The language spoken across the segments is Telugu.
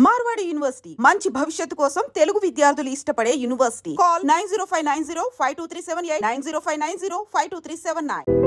మార్వాడి యూనివర్సిటీ మంచి భవిష్యత్తు కోసం తెలుగు విద్యార్థులు ఇష్టపడే యూనివర్సిటీ. కాల్ 9059052378 9059052379.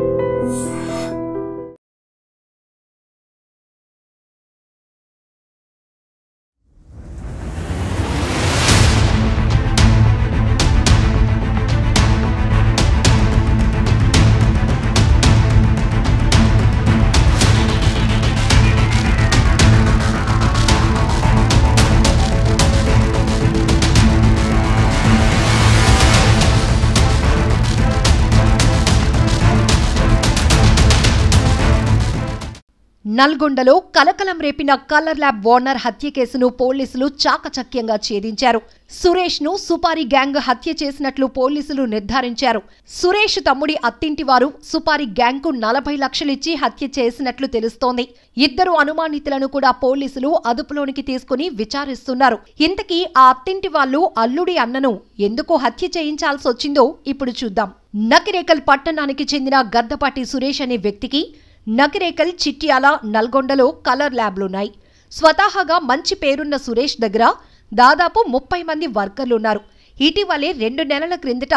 నల్గొండలో కలకలం రేపిన కలర్ ల్యాబ్ ఓనర్ హత్య కేసును పోలీసులు చాకచక్యంగా ఛేదించారు. సురేష్ ను సుపారి గ్యాంగ్ హత్య చేసినట్లు పోలీసులు నిర్ధారించారు. సురేష్ తమ్ముడి అత్తింటివారు సుపారి గ్యాంగ్ కు 40 లక్షలిచ్చి హత్య చేసినట్లు తెలుస్తోంది. ఇద్దరు అనుమానితులను కూడా పోలీసులు అదుపులోనికి తీసుకుని విచారిస్తున్నారు. ఇంతకీ ఆ అత్తింటి వాళ్లు అల్లుడి అన్నను ఎందుకు హత్య చేయించాల్సొచ్చిందో ఇప్పుడు చూద్దాం. నకిరేకల్ పట్టణానికి చెందిన గద్దపాటి సురేష్ అనే వ్యక్తికి నకిరేకల్, చిట్యాల, నల్గొండలో కలర్ ల్యాబ్లున్నాయి. స్వతహాగా మంచి పేరున్న సురేష్ దగ్గర దాదాపు 30 మంది వర్కర్లున్నారు. ఇటీవలే 2 నెలల క్రిందట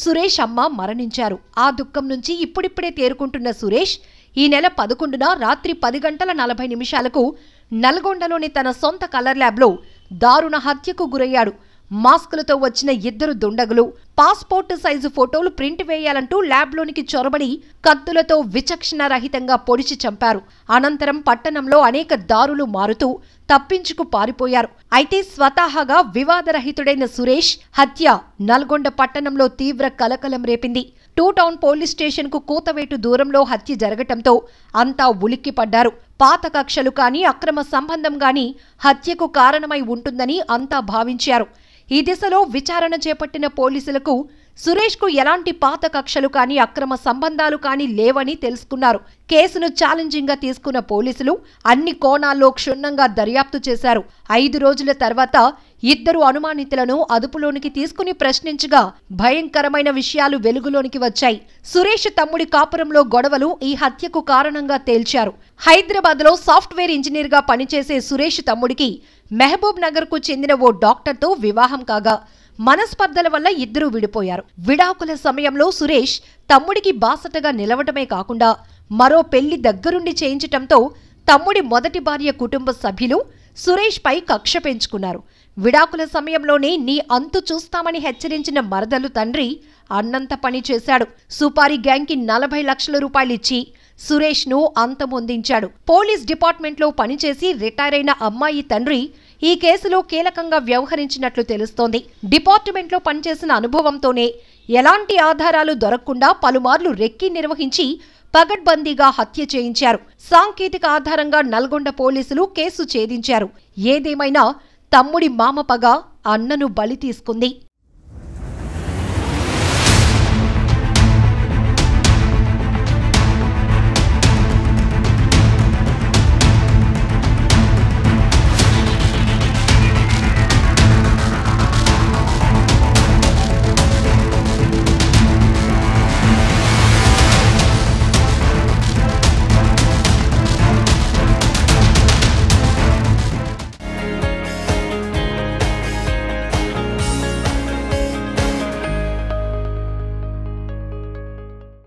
సురేష్ అమ్మ మరణించారు. ఆ దుఃఖం నుంచి ఇప్పుడిప్పుడే తేరుకుంటున్న సురేష్ ఈ నెల 11న రాత్రి 10:40 నల్గొండలోని తన సొంత కలర్ ల్యాబ్లో దారుణ హత్యకు గురయ్యాడు. మాస్కులతో వచ్చిన ఇద్దరు దుండగులు పాస్పోర్ట్ సైజు ఫోటోలు ప్రింట్ వేయాలంటూ ల్యాబ్లోనికి చొరబడి కత్తులతో విచక్షణ రహితంగా పొడిచి చంపారు. అనంతరం పట్టణంలో అనేక దారులు మారుతూ తప్పించుకు పారిపోయారు. అయితే స్వతహాగా వివాదరహితుడైన సురేష్ హత్య నల్గొండ పట్టణంలో తీవ్ర కలకలం రేపింది. 2 టౌన్ పోలీస్ స్టేషన్ కు కూతవేటు దూరంలో హత్య జరగటంతో అంతా ఉలిక్కిపడ్డారు. పాత కక్షలు కానీ అక్రమ సంబంధం గాని హత్యకు కారణమై ఉంటుందని అంతా భావించారు. ఈ దిశలో విచారణ చేపట్టిన పోలీసులకు సురేష్ కు ఎలాంటి పాత కక్షలు కానీ అక్రమ సంబంధాలు కానీ లేవని తెలుసుకున్నారు. కేసును ఛాలెంజింగ్ గా తీసుకున్న పోలీసులు అన్ని కోణాల్లో క్షుణ్ణంగా దర్యాప్తు చేశారు. 5 రోజుల తర్వాత ఇద్దరు అనుమానితులను అదుపులోనికి తీసుకుని ప్రశ్నించగా భయంకరమైన విషయాలు వెలుగులోనికి వచ్చాయి. సురేష్ తమ్ముడి కాపురంలో గొడవలు ఈ హత్యకు కారణంగా తేల్చారు. హైదరాబాద్ లో సాఫ్ట్వేర్ ఇంజనీర్ గా పనిచేసే సురేష్ తమ్ముడికి మహబూబ్ నగర్ కు చెందిన ఓ డాక్టర్తో వివాహం కాగా మనస్పర్ధల వల్ల ఇద్దరూ విడిపోయారు. విడాకుల సమయంలో సురేష్ తమ్ముడికి బాసటగా నిలవటమే కాకుండా మరో పెళ్లి దగ్గరుండి చేయించటంతో తమ్ముడి మొదటి భార్య కుటుంబ సభ్యులు సురేష్ పై కక్ష పెంచుకున్నారు. విడాకుల సమయంలోనే నీ అంతు చూస్తామని హెచ్చరించిన మరదలు తండ్రి అన్నంత పని చేశాడు. సుపారి గ్యాంగ్ కి 40 లక్షల రూపాయలిచ్చి సురేష్ ను అంతమొందించాడు. పోలీస్ డిపార్ట్మెంట్ లో పనిచేసి రిటైర్ అయిన అమ్మాయి తండ్రి ఈ కేసులో కీలకంగా వ్యవహరించినట్లు తెలుస్తోంది. డిపార్ట్మెంట్ లో పనిచేసిన అనుభవంతోనే ఎలాంటి ఆధారాలు దొరకకుండా పలుమార్లు రెక్కి నిర్వహించి పగడ్బందీగా హత్య చేయించారు. సాంకేతిక ఆధారంగా నల్గొండ పోలీసులు కేసు ఛేదించారు. ఏదేమైనా తమ్ముడి మామ పగ అన్నను బలి తీసుకుంది.